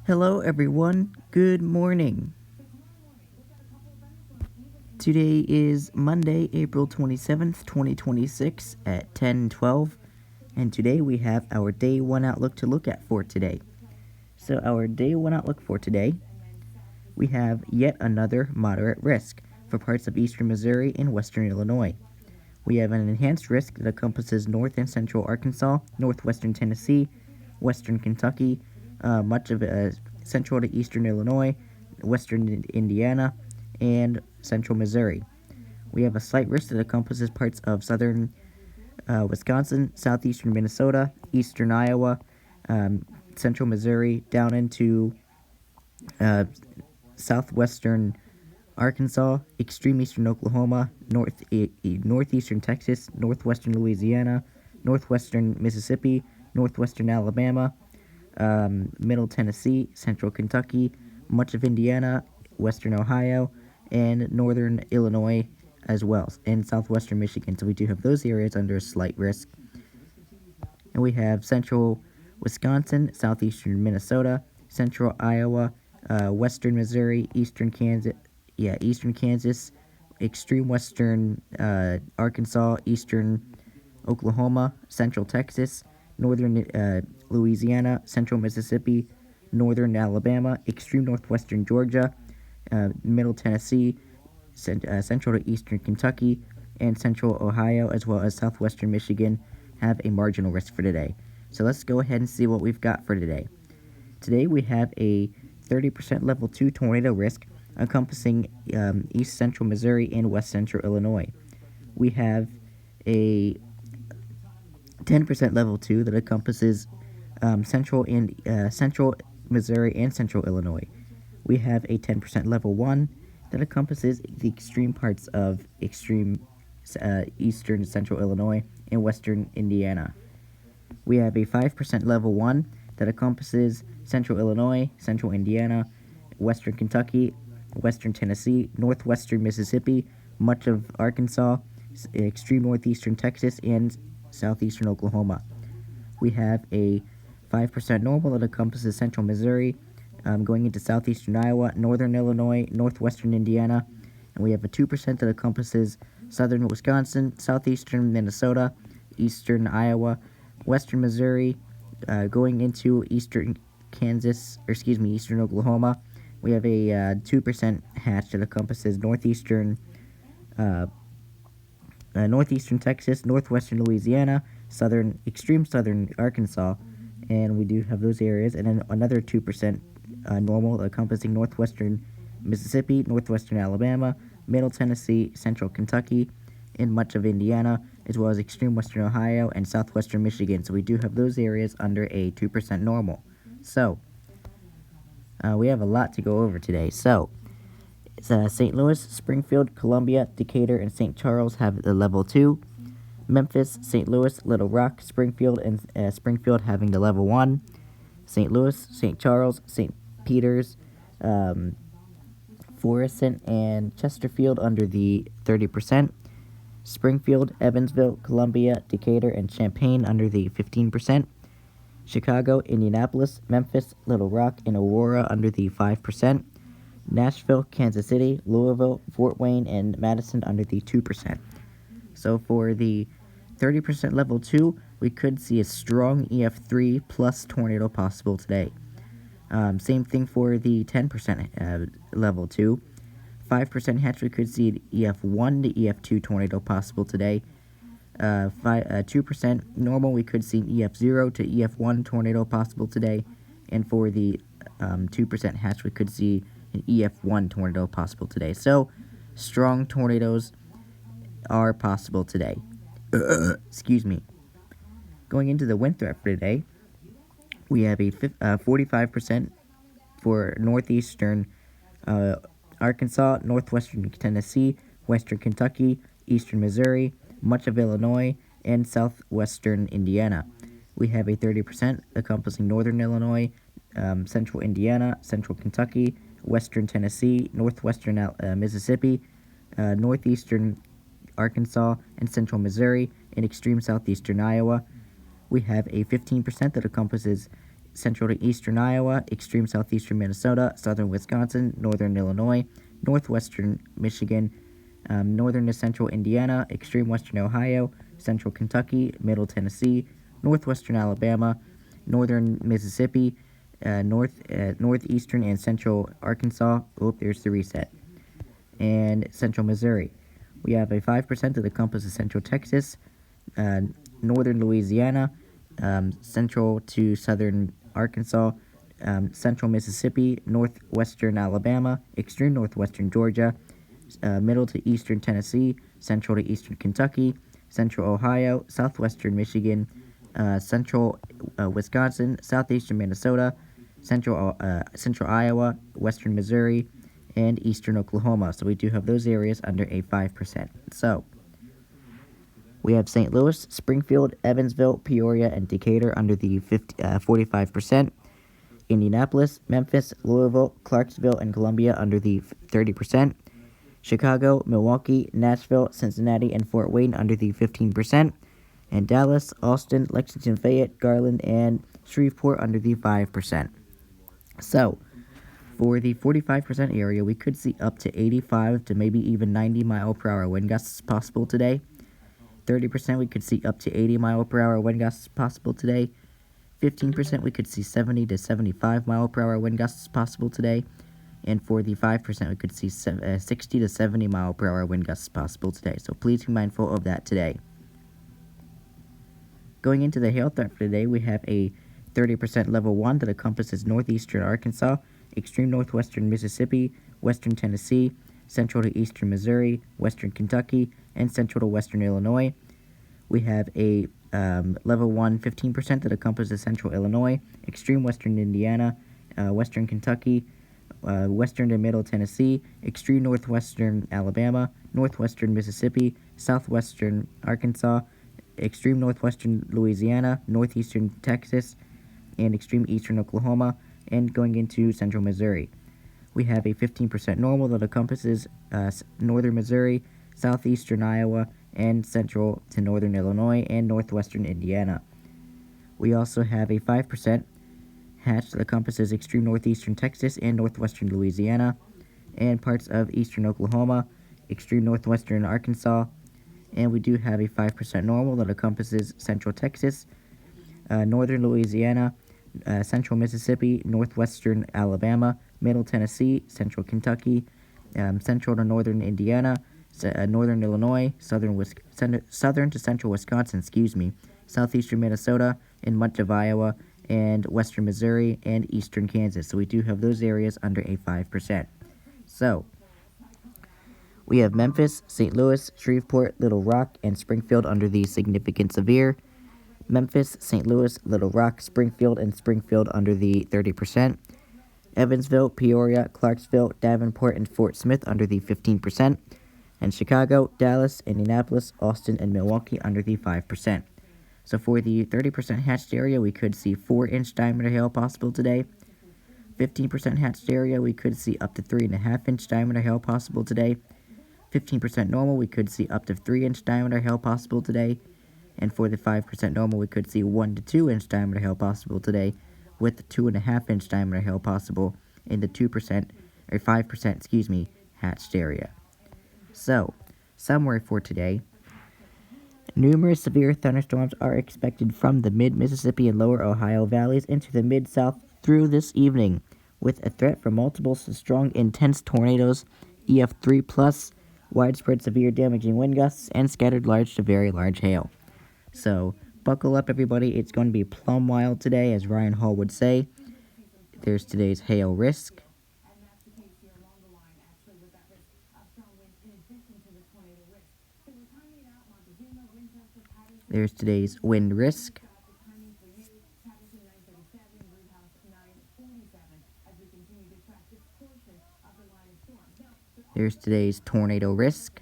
Hello everyone, good morning. Today is Monday, April 27th, 2026 at 10:12, and today we have our Day 1 outlook to look at for today. So our Day 1 outlook for today, we have yet another moderate risk for parts of eastern Missouri and western Illinois. We have an enhanced risk that encompasses north and central Arkansas, northwestern Tennessee, western Kentucky, much of central to eastern Illinois, western Indiana, and central Missouri. We have a slight risk that encompasses parts of southern Wisconsin, southeastern Minnesota, eastern Iowa, central Missouri, down into uh, southwestern Arkansas, extreme eastern Oklahoma, northeastern Texas, northwestern Louisiana, northwestern Mississippi, northwestern Alabama, middle Tennessee, central Kentucky, much of Indiana, western Ohio, and northern Illinois as well, and southwestern Michigan. So we do have those areas under a slight risk. And we have central Wisconsin, southeastern Minnesota, central Iowa, western Missouri, eastern Kansas, extreme western Arkansas, eastern Oklahoma, central Texas, northern Louisiana, central Mississippi, northern Alabama, extreme northwestern Georgia, middle Tennessee, central to eastern Kentucky, and central Ohio, as well as southwestern Michigan, have a marginal risk for today. So let's go ahead and see what we've got for today. Today we have a 30% level 2 tornado risk encompassing east central Missouri and west central Illinois. We have a 10% level 2 that encompasses central Missouri and central Illinois. We have a 10% level 1 that encompasses the extreme parts of extreme eastern central Illinois and western Indiana. We have a 5% level 1 that encompasses central Illinois, central Indiana, western Kentucky, western Tennessee, northwestern Mississippi, much of Arkansas, extreme northeastern Texas, and southeastern Oklahoma. We have a 5% normal that encompasses central Missouri, going into southeastern Iowa, northern Illinois, northwestern Indiana, and we have a 2% that encompasses southern Wisconsin, southeastern Minnesota, eastern Iowa, western Missouri, going into eastern eastern Oklahoma. We have a 2% hatch that encompasses northeastern Texas, northwestern Louisiana, extreme southern Arkansas, and we do have those areas, and then another 2% normal encompassing northwestern Mississippi, northwestern Alabama, middle Tennessee, central Kentucky, and much of Indiana, as well as extreme western Ohio and southwestern Michigan. So we do have those areas under a 2% normal. So we have a lot to go over today. So St. Louis, Springfield, Columbia, Decatur, and St. Charles have the level 2. Memphis, St. Louis, Little Rock, Springfield, and Springfield having the level 1. St. Louis, St. Charles, St. Peters, Florissant, and Chesterfield under the 30%. Springfield, Evansville, Columbia, Decatur, and Champaign under the 15%. Chicago, Indianapolis, Memphis, Little Rock, and Aurora under the 5%. Nashville, Kansas City, Louisville, Fort Wayne, and Madison under the 2%. So for the 30% level 2, we could see a strong EF3 plus tornado possible today. Same thing for the 10% level 2. 5% hatch, we could see an EF1 to EF2 tornado possible today. 2% normal, we could see an EF0 to EF1 tornado possible today. And for the 2% hatch, we could see an EF1 tornado possible today. So, strong tornadoes are possible today. Excuse me. Going into the wind threat for today, we have a 45% for northeastern Arkansas, northwestern Tennessee, western Kentucky, eastern Missouri, much of Illinois, and southwestern Indiana. We have a 30% encompassing northern Illinois, central Indiana, central Kentucky, western Tennessee, northwestern Mississippi, northeastern Arkansas, and central Missouri, and extreme southeastern Iowa. We have a 15% that encompasses central to eastern Iowa, extreme southeastern Minnesota, southern Wisconsin, northern Illinois, northwestern Michigan, northern to central Indiana, extreme western Ohio, central Kentucky, middle Tennessee, northwestern Alabama, northern Mississippi, northeastern and central Arkansas. Oh, there's the reset. And central Missouri. We have a 5% that encompasses central Texas, northern Louisiana, central to southern Arkansas, central Mississippi, northwestern Alabama, extreme northwestern Georgia, middle to eastern Tennessee, central to eastern Kentucky, central Ohio, southwestern Michigan, central Wisconsin, southeastern Minnesota, central Iowa, western Missouri, and eastern Oklahoma. So we do have those areas under a 5%. So we have St. Louis, Springfield, Evansville, Peoria, and Decatur under the 45%. Indianapolis, Memphis, Louisville, Clarksville, and Columbia under the 30%. Chicago, Milwaukee, Nashville, Cincinnati, and Fort Wayne under the 15%. And Dallas, Austin, Lexington, Fayette, Garland, and Shreveport under the 5%. So, for the 45% area, we could see up to 85 to maybe even 90 mile per hour wind gusts possible today. 30% we could see up to 80 mile per hour wind gusts possible today. 15% we could see 70 to 75 mile per hour wind gusts possible today. And for the 5% we could see 60 to 70 mile per hour wind gusts possible today. So please be mindful of that today. Going into the hail threat for today, we have a 30% level 1 that encompasses northeastern Arkansas, extreme northwestern Mississippi, western Tennessee, central to eastern Missouri, western Kentucky, and central to western Illinois. We have a level 1 15% that encompasses central Illinois, extreme western Indiana, western Kentucky, western to middle Tennessee, extreme northwestern Alabama, northwestern Mississippi, southwestern Arkansas, extreme northwestern Louisiana, northeastern Texas, and extreme eastern Oklahoma, and going into central Missouri. We have a 15% normal that encompasses northern Missouri, southeastern Iowa, and central to northern Illinois and northwestern Indiana. We also have a 5% hatch that encompasses extreme northeastern Texas and northwestern Louisiana, and parts of eastern Oklahoma, extreme northwestern Arkansas, and we do have a 5% normal that encompasses central Texas, northern Louisiana, central Mississippi, northwestern Alabama, middle Tennessee, central Kentucky, central to northern Indiana, northern Illinois, southern to central Wisconsin, southeastern Minnesota, and much of Iowa, and western Missouri, and eastern Kansas. So we do have those areas under a 5%. So we have Memphis, St. Louis, Shreveport, Little Rock, and Springfield under the significant severe. Memphis, St. Louis, Little Rock, Springfield, and Springfield under the 30%. Evansville, Peoria, Clarksville, Davenport, and Fort Smith under the 15%. And Chicago, Dallas, Indianapolis, Austin, and Milwaukee under the 5%. So for the 30% hatched area, we could see 4-inch diameter hail possible today. 15% hatched area, we could see up to 3.5-inch diameter hail possible today. 15% normal, we could see up to 3-inch diameter hail possible today. And for the 5% normal, we could see 1 to 2-inch diameter hail possible today, with 2.5-inch diameter hail possible in the 5% hatched area. So, summary for today. Numerous severe thunderstorms are expected from the mid-Mississippi and lower Ohio valleys into the mid-South through this evening, with a threat for multiple strong, intense tornadoes, EF3+, widespread severe damaging wind gusts, and scattered large to very large hail. So, buckle up, everybody. It's going to be plumb wild today, as Ryan Hall would say. There's today's hail risk. There's today's wind risk. There's today's tornado risk.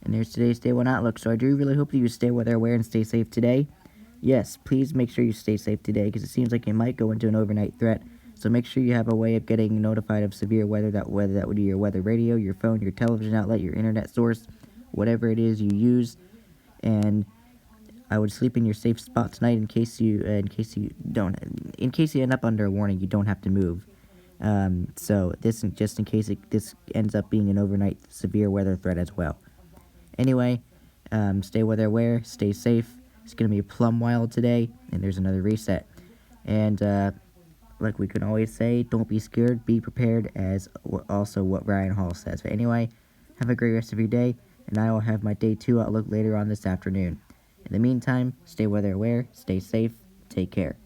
And there's today's Day 1 outlook. So I do really hope that you stay weather aware and stay safe today. Yes, please make sure you stay safe today, because it seems like it might go into an overnight threat. So make sure you have a way of getting notified of severe weather, whether that would be your weather radio, your phone, your television outlet, your internet source, whatever it is you use, and I would sleep in your safe spot tonight in case you end up under a warning. You don't have to move. So this just in case this ends up being an overnight severe weather threat as well. Anyway, stay weather aware, stay safe. It's gonna be a plum wild today, and there's another reset. And like we can always say, don't be scared, be prepared, as also what Ryan Hall says. But anyway, have a great rest of your day, and I will have my day 2 outlook later on this afternoon. In the meantime, stay weather aware, stay safe, take care.